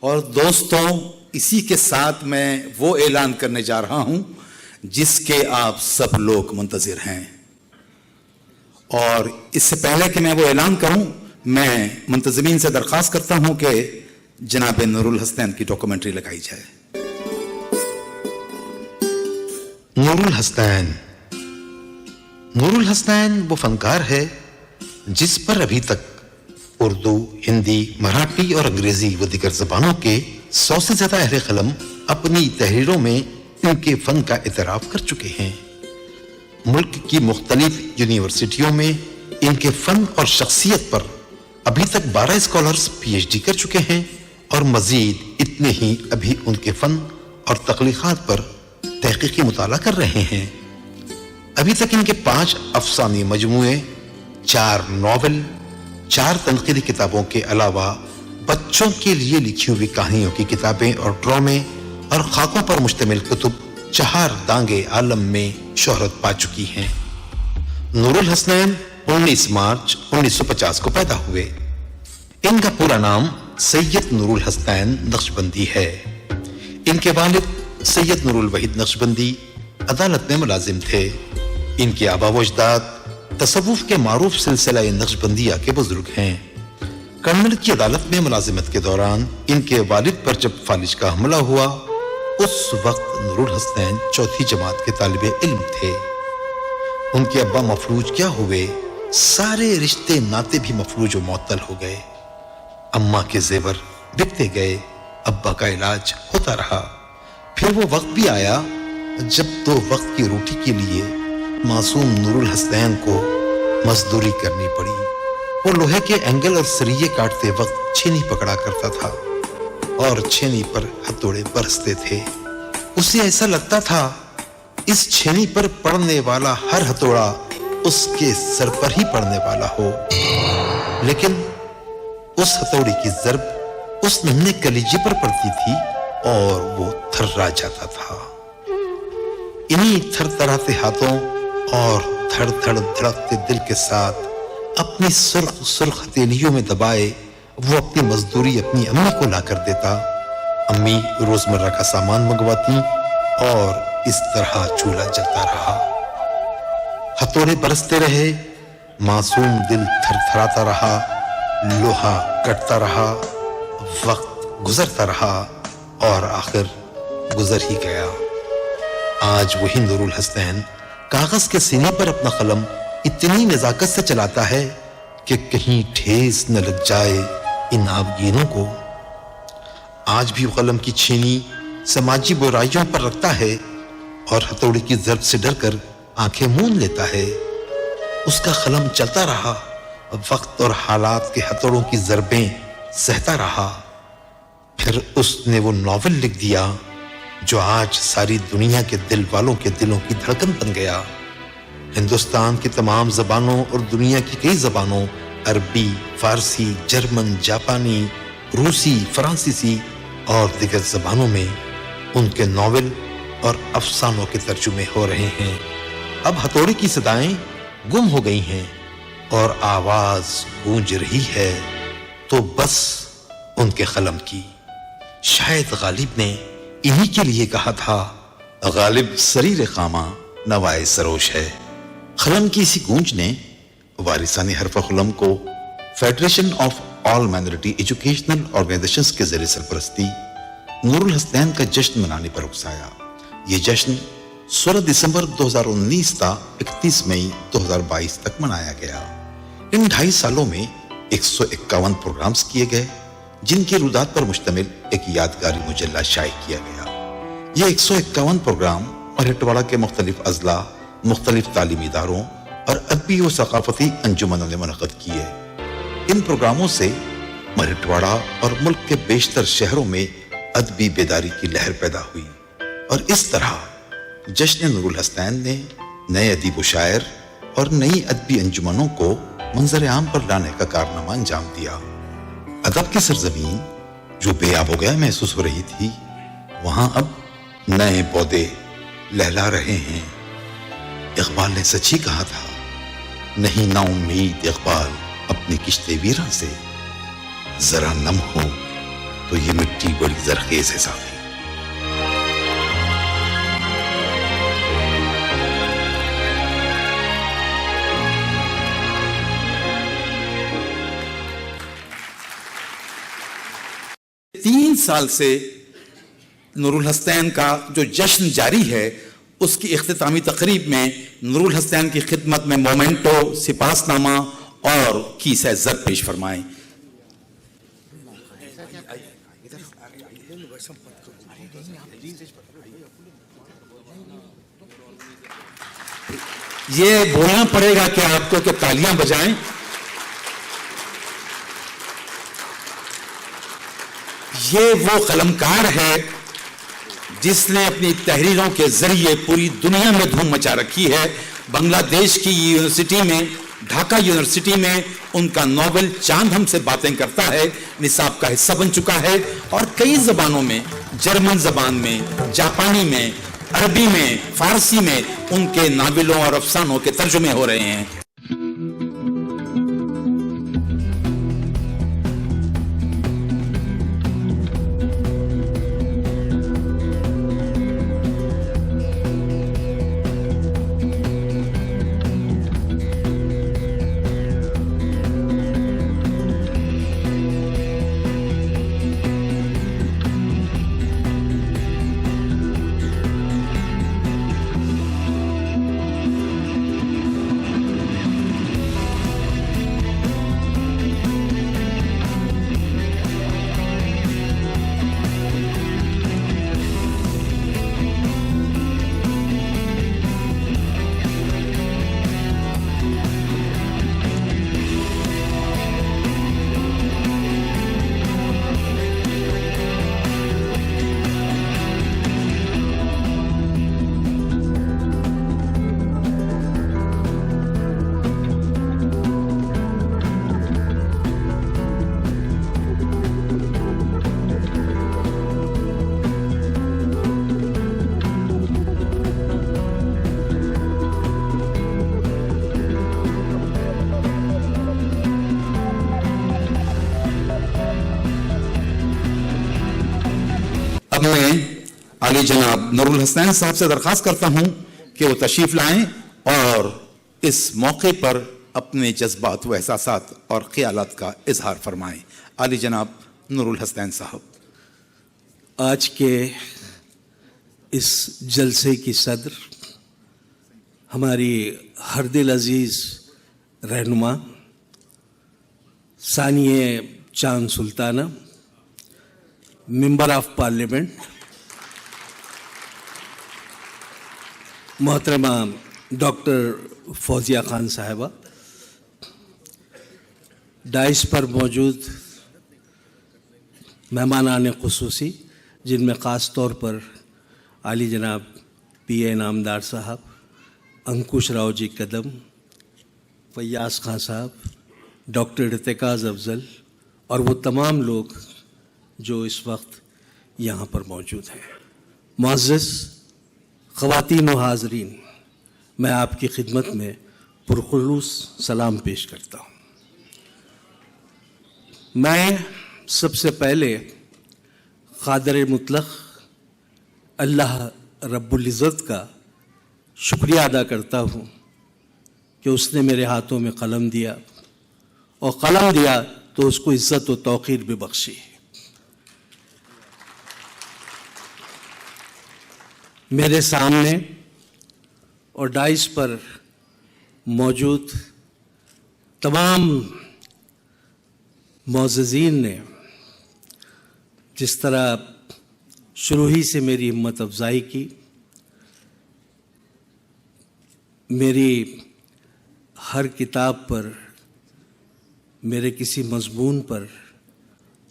اور دوستوں، اسی کے ساتھ میں وہ اعلان کرنے جا رہا ہوں جس کے آپ سب لوگ منتظر ہیں. اور اس سے پہلے کہ میں وہ اعلان کروں، میں منتظمین سے درخواست کرتا ہوں کہ جناب نور الحسنین کی ڈاکومنٹری لگائی جائے. نور الحسنین. نور الحسنین وہ فنکار ہے جس پر ابھی تک اردو، ہندی، مراٹھی اور انگریزی و دیگر زبانوں کے 100 سے زیادہ اہل قلم اپنی تحریروں میں ان کے فن کا اعتراف کر چکے ہیں. ملک کی مختلف یونیورسٹیوں میں ان کے فن اور شخصیت پر ابھی تک 12 اسکالرز PhD کر چکے ہیں اور مزید اتنے ہی ابھی ان کے فن اور تخلیقات پر تحقیقی مطالعہ کر رہے ہیں. ابھی تک ان کے 5 افسانوی مجموعے، 4 ناول، 4 تنقیدی کتابوں کے علاوہ بچوں کے لیے لکھی ہوئی کہانیوں کی کتابیں اور ڈرامے اور خاکوں پر مشتمل کتب 4 دانگے عالم میں شہرت پا چکی ہیں. نور الحسنین 19 مارچ 1950 کو پیدا ہوئے. ان کا پورا نام سید نور الحسنین نقشبندی ہے. ان کے والد سید نور الوحید نقشبندی عدالت میں ملازم تھے. ان کے آبا و اجداد تصوف کے معروف سلسلہ نقشبندیہ کے بزرگ ہیں. کرنل کی عدالت میں ملازمت کے دوران ان کے والد پر جب فالج کا حملہ ہوا، اس وقت نور الحسنین 4تھی جماعت کے طالب علم تھے. ان کے ابا مفلوج کیا ہوئے، سارے رشتے ناتے بھی مفلوج و معطل ہو گئے. اماں کے زیور بکتے گئے، ابا کا علاج ہوتا رہا. پھر وہ وقت بھی آیا جب 2 وقت کی روٹی کے لیے معصوم نور الحسنین کو مزدوری کرنی پڑی. وہ لوہے کے اینگل اور سریے کاٹتے وقت چھینی پکڑا کرتا تھا اور چھینی پر ہتھوڑے برستے تھے. اسے ایسا لگتا تھا اس چھینی پر پڑنے والا ہر ہتھوڑا اس کے سر پر ہی پڑنے والا ہو، لیکن اس ہتھوڑی کی ضرب اس ننھے کلیجے پر پڑتی تھی اور وہ تھرا جاتا تھا. انہی تھر تھراتے ہاتھوں اور دھڑ دھڑ دھڑکتے دل کے ساتھ اپنی سرخ سرخ ہتھیلیوں میں دبائے وہ اپنی مزدوری اپنی امی کو لا کر دیتا. امی روزمرہ کا سامان منگواتی اور اس طرح چولہا جلتا رہا. ہتھوڑے برستے رہے، معصوم دل تھر تھراتا رہا، لوہا کٹتا رہا، وقت گزرتا رہا اور آخر گزر ہی گیا. آج وہی نور الحسنین کاغذ کے سینے پر اپنا قلم اتنی نزاکت سے چلاتا ہے کہ کہیں ٹھیس نہ لگ جائے ان آبگینوں کو. آج بھی وہ قلم کی چھینی سماجی برائیوں پر رکھتا ہے اور ہتھوڑی کی ضرب سے ڈر کر آنکھیں مون لیتا ہے. اس کا قلم چلتا رہا، وقت اور حالات کے ہتھوڑوں کی ضربیں سہتا رہا. پھر اس نے وہ ناول لکھ دیا جو آج ساری دنیا کے دل والوں کے دلوں کی دھڑکن بن گیا. ہندوستان کی تمام زبانوں اور دنیا کی کئی زبانوں، عربی، فارسی، جرمن، جاپانی، روسی، فرانسیسی اور دیگر زبانوں میں ان کے ناول اور افسانوں کے ترجمے ہو رہے ہیں. اب ہتھوڑی کی صدائیں گم ہو گئی ہیں اور آواز گونج رہی ہے تو بس ان کے قلم کی. شاید غالب نے انہی کے لیے کہا تھا، غالب سریر خامہ نوائے سروش ہے. قلم کی اسی گونج نے وارثان حرف قلم کو federation of all minority educational organisations کے ذریعے سرپرستی نور الحسنین کا جشن منانے پر اکسایا. یہ جشن 16 دسمبر 2019 تا 31 مئی 2022 تک منایا گیا. ان 2.5 سالوں میں 151 پروگرامز کیے گئے جن کی روایات پر مشتمل ایک یادگاری مجلہ شائع کیا گیا. یہ 151 پروگرام مرہٹواڑہ کے مختلف اضلاع، مختلف تعلیمی اداروں اور ادبی و ثقافتی انجمنوں نے منعقد کیے. ان پروگراموں سے مرہٹواڑہ اور ملک کے بیشتر شہروں میں ادبی بیداری کی لہر پیدا ہوئی اور اس طرح جشن نور الحسنین نے نئے ادیب و شاعر اور نئی ادبی انجمنوں کو منظر عام پر لانے کا کارنامہ انجام دیا. ادب کی سرزمین جو بے آب ہو گیا محسوس ہو رہی تھی، وہاں اب نئے پودے لہلا رہے ہیں. اقبال نے سچ ہی کہا تھا، نہیں نا امید اقبال اپنی کشتے ویراں سے، ذرا نم ہو تو یہ مٹی بڑی زرخیز ہے صافی. تین سال سے نور الحسنین کا جو جشن جاری ہے اس کی اختتامی تقریب میں نور الحسنین کی خدمت میں مومنٹو، سپاس نامہ اور کیسہ زر پیش فرمائیں. یہ بولنا پڑے گا کہ آپ کو کہ تالیاں بجائیں. یہ وہ قلمکار ہے جس نے اپنی تحریروں کے ذریعے پوری دنیا میں دھوم مچا رکھی ہے. بنگلہ دیش کی یونیورسٹی میں، ڈھاکہ یونیورسٹی میں ان کا ناول چاند ہم سے باتیں کرتا ہے نصاب کا حصہ بن چکا ہے، اور کئی زبانوں میں، جرمن زبان میں، جاپانی میں، عربی میں، فارسی میں ان کے ناولوں اور افسانوں کے ترجمے ہو رہے ہیں. میں عالی جناب نور الحسنین صاحب سے درخواست کرتا ہوں کہ وہ تشریف لائیں اور اس موقع پر اپنے جذبات و احساسات اور خیالات کا اظہار فرمائیں. عالی جناب نور الحسنین صاحب. آج کے اس جلسے کی صدر ہماری ہر دل عزیز رہنما ثانیہ چاند سلطانہ، ممبر آف پارلیمنٹ محترمہ ڈاکٹر فوزیہ خان صاحبہ، ڈائس پر موجود مہمانان خصوصی جن میں خاص طور پر عالی جناب پی اے انعامدار صاحب، انکش راؤ جی قدم، فیاض خان صاحب، ڈاکٹر ارتکاز افضل اور وہ تمام لوگ جو اس وقت یہاں پر موجود ہیں. معزز خواتین و حاضرین، میں آپ کی خدمت میں پرخلوص سلام پیش کرتا ہوں. میں سب سے پہلے قادر مطلق اللہ رب العزت کا شکریہ ادا کرتا ہوں کہ اس نے میرے ہاتھوں میں قلم دیا، اور قلم دیا تو اس کو عزت و توقیر بھی بخشی. میرے سامنے اور ڈائس پر موجود تمام معززین نے جس طرح شروع ہی سے میری ہمت افزائی کی، میری ہر کتاب پر، میرے کسی مضمون پر،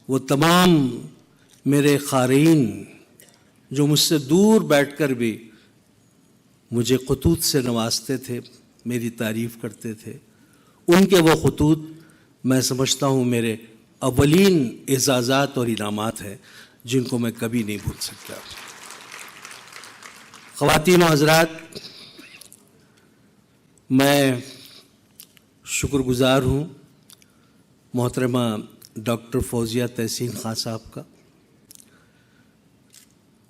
وہ تمام میرے قارئین جو مجھ سے دور بیٹھ کر بھی مجھے خطوط سے نوازتے تھے، میری تعریف کرتے تھے، ان کے وہ خطوط میں سمجھتا ہوں میرے اولین اعزازات اور انعامات ہیں جن کو میں کبھی نہیں بھول سکتا. خواتین و حضرات، میں شکر گزار ہوں محترمہ ڈاکٹر فوزیہ تحسین خان صاحب کا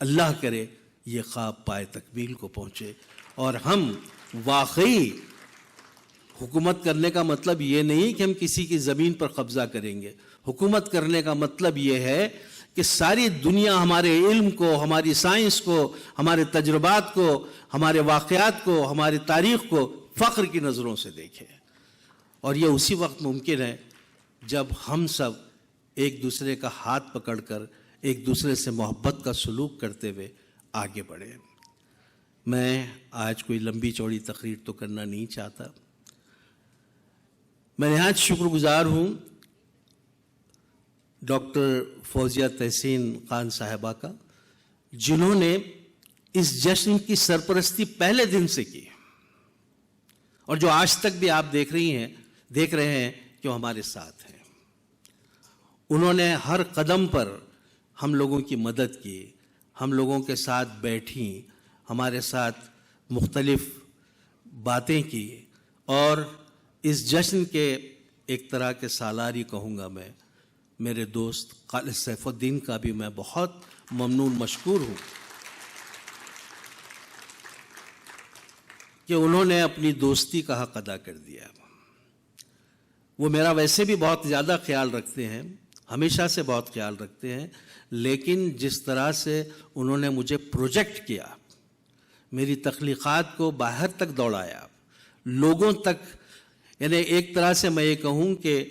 اللہ کرے یہ خواب پائے تکمیل کو پہنچے اور ہم واقعی حکومت کرنے کا مطلب یہ نہیں کہ ہم کسی کی زمین پر قبضہ کریں گے. حکومت کرنے کا مطلب یہ ہے کہ ساری دنیا ہمارے علم کو، ہماری سائنس کو، ہمارے تجربات کو، ہمارے واقعات کو، ہماری تاریخ کو فخر کی نظروں سے دیکھے. اور یہ اسی وقت ممکن ہے جب ہم سب ایک دوسرے کا ہاتھ پکڑ کر ایک دوسرے سے محبت کا سلوک کرتے ہوئے آگے بڑھیں. میں آج کوئی لمبی چوڑی تقریر تو کرنا نہیں چاہتا. میں نہایت شکر گزار ہوں ڈاکٹر فوزیہ تحسین خان صاحبہ کا، جنہوں نے اس جشن کی سرپرستی پہلے دن سے کی اور جو آج تک بھی آپ دیکھ رہے ہیں کہ وہ ہمارے ساتھ ہیں. انہوں نے ہر قدم پر ہم لوگوں کی مدد کی، ہم لوگوں کے ساتھ بیٹھی، ہمارے ساتھ مختلف باتیں کی اور اس جشن کے ایک طرح کے سالار ہی کہوں گا میں، میرے دوست خالد سیف الدین کا بھی میں بہت ممنون مشکور ہوں کہ انہوں نے اپنی دوستی کا حق ادا کر دیا. وہ میرا ویسے بھی بہت زیادہ خیال رکھتے ہیں، ہمیشہ سے بہت خیال رکھتے ہیں، لیکن جس طرح سے انہوں نے مجھے پروجیکٹ کیا، میری تخلیقات کو باہر تک دوڑایا، لوگوں تک، یعنی ایک طرح سے میں یہ کہوں کہ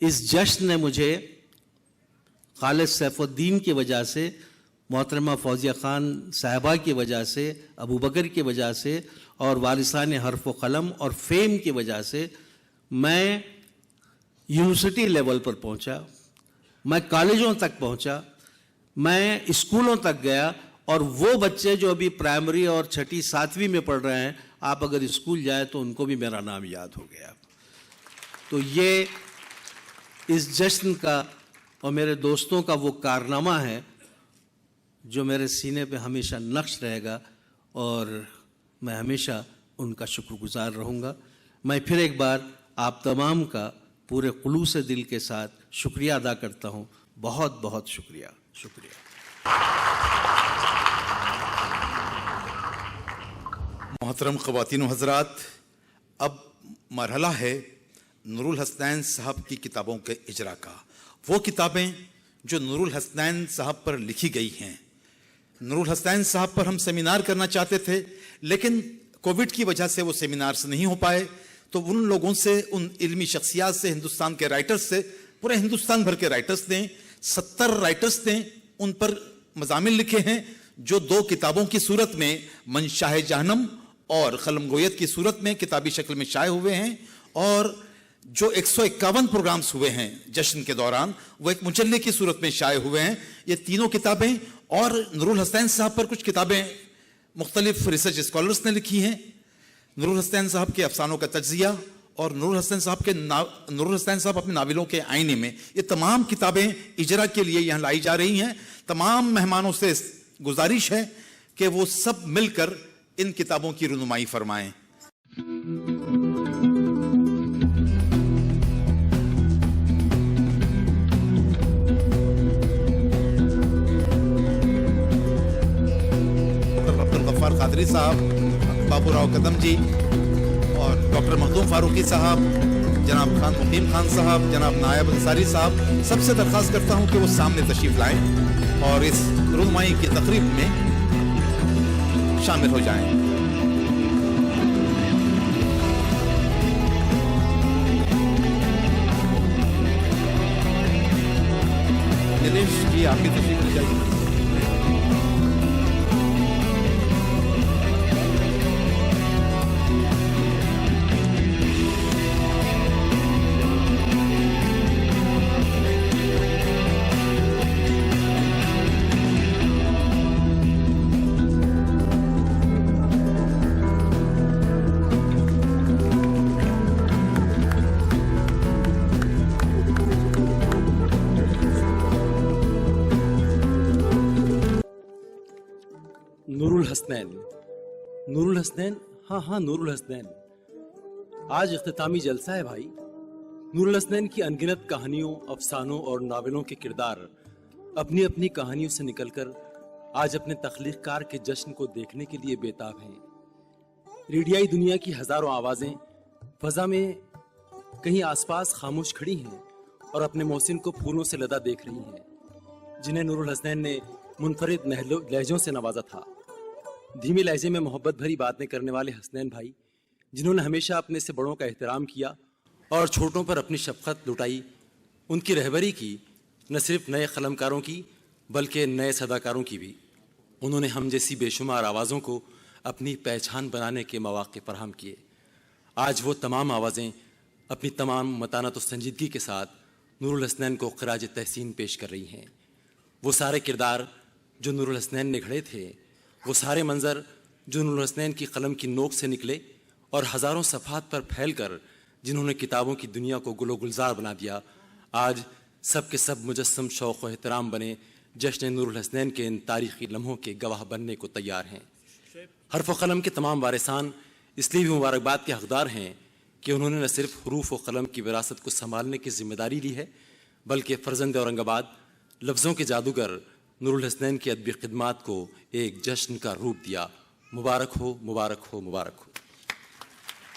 اس جشن نے مجھے خالد سیف الدین کی وجہ سے، محترمہ فوزیہ خان صاحبہ کی وجہ سے، ابو بکر کی وجہ سے اور وارثان حرف و قلم اور فیم کی وجہ سے میں یونیورسٹی لیول پر پہنچا، میں کالجوں تک پہنچا، میں اسکولوں تک گیا. اور وہ بچے جو ابھی پرائمری اور 6 7ویں میں پڑھ رہے ہیں، آپ اگر اسکول جائیں تو ان کو بھی میرا نام یاد ہو گیا. تو یہ اس جشن کا اور میرے دوستوں کا وہ کارنامہ ہے جو میرے سینے پہ ہمیشہ نقش رہے گا اور میں ہمیشہ ان کا شکر گزار رہوں گا. میں پھر ایک بار آپ تمام کا پورے خلوص دل کے ساتھ شکریہ ادا کرتا ہوں. بہت بہت شکریہ. محترم خواتین و حضرات، اب مرحلہ ہے نور الحسنین صاحب کی کتابوں کے اجرا کا. وہ کتابیں جو نور الحسنین صاحب پر لکھی گئی ہیں. نور الحسنین صاحب پر ہم سیمینار کرنا چاہتے تھے لیکن کووڈ کی وجہ سے وہ سیمینارز نہیں ہو پائے. تو ان لوگوں سے، ان علمی شخصیات سے، ہندوستان کے رائٹرز سے، پورے ہندوستان بھر کے رائٹرز نے 70 رائٹرز نے ان پر مضامین لکھے ہیں جو 2 کتابوں کی صورت میں منشاہ جہنم اور قلم گویت کی صورت میں کتابی شکل میں شائع ہوئے ہیں. اور جو 151 پروگرامز ہوئے ہیں جشن کے دوران وہ ایک مجلے کی صورت میں شائع ہوئے ہیں. یہ تینوں کتابیں اور نور الحسنین صاحب پر کچھ کتابیں مختلف ریسرچ اسکالرز نے لکھی ہیں. نور الحسنین صاحب کے افسانوں کا تجزیہ اور نور الحسنین صاحب اپنے ناولوں کے آئینے میں، یہ تمام کتابیں اجرا کے لیے یہاں لائی جا رہی ہیں. تمام مہمانوں سے گزارش ہے کہ وہ سب مل کر ان کتابوں کی رونمائی فرمائیں. عبدالغفار قادری صاحب، بابو راؤ قدم جی اور ڈاکٹر مخدوم فاروقی صاحب، جناب خان مقیم خان صاحب، جناب نائب انصاری صاحب، سب سے درخواست کرتا ہوں کہ وہ سامنے تشریف لائیں اور اس رونمائی کی تقریب میں شامل ہو جائیں. نیلیش جی آپ کی تشریف لے جائیے. نور الحسنین ہاں نور الحسنین. آج اختتامی جلسہ ہے بھائی. نور الحسنین کی انگنت کہانیوں، افسانوں اور ناولوں کے کردار اپنی اپنی کہانیوں سے نکل کر آج اپنے تخلیق کار کے جشن کو دیکھنے کے لیے بےتاب ہیں۔ ریڈیائی دنیا کی ہزاروں آوازیں فضا میں کہیں آس پاس خاموش کھڑی ہیں اور اپنے محسن کو پھولوں سے لدا دیکھ رہی ہیں، جنہیں نور الحسنین نے منفرد لہجوں سے نوازا تھا۔ دھیمی لہجے میں محبت بھری باتیں کرنے والے حسنین بھائی، جنہوں نے ہمیشہ اپنے سے بڑوں کا احترام کیا اور چھوٹوں پر اپنی شفقت لٹائی، ان کی رہبری کی نہ صرف نئے قلمکاروں کی بلکہ نئے صداکاروں کی بھی۔ انہوں نے ہم جیسی بے شمار آوازوں کو اپنی پہچان بنانے کے مواقع فراہم کیے۔ آج وہ تمام آوازیں اپنی تمام متانت و سنجیدگی کے ساتھ نور الحسنین کو خراج تحسین پیش کر رہی ہیں۔ وہ سارے کردار جو نور الحسنین نے گھڑے تھے، وہ سارے منظر جو نور الحسنین کی قلم کی نوک سے نکلے اور ہزاروں صفحات پر پھیل کر جنہوں نے کتابوں کی دنیا کو گل و گلزار بنا دیا، آج سب کے سب مجسم شوق و احترام بنے جشن نور الحسنین کے ان تاریخی لمحوں کے گواہ بننے کو تیار ہیں۔ حرف و قلم کے تمام وارثان اس لیے بھی مبارکباد کے حقدار ہیں کہ انہوں نے نہ صرف حروف و قلم کی وراثت کو سنبھالنے کی ذمہ داری لی ہے، بلکہ فرزند اورنگ آباد لفظوں کے جادوگر نور الحسنین کی ادبی خدمات کو ایک جشن کا روپ دیا۔ مبارک ہو، مبارک ہو، مبارک ہو۔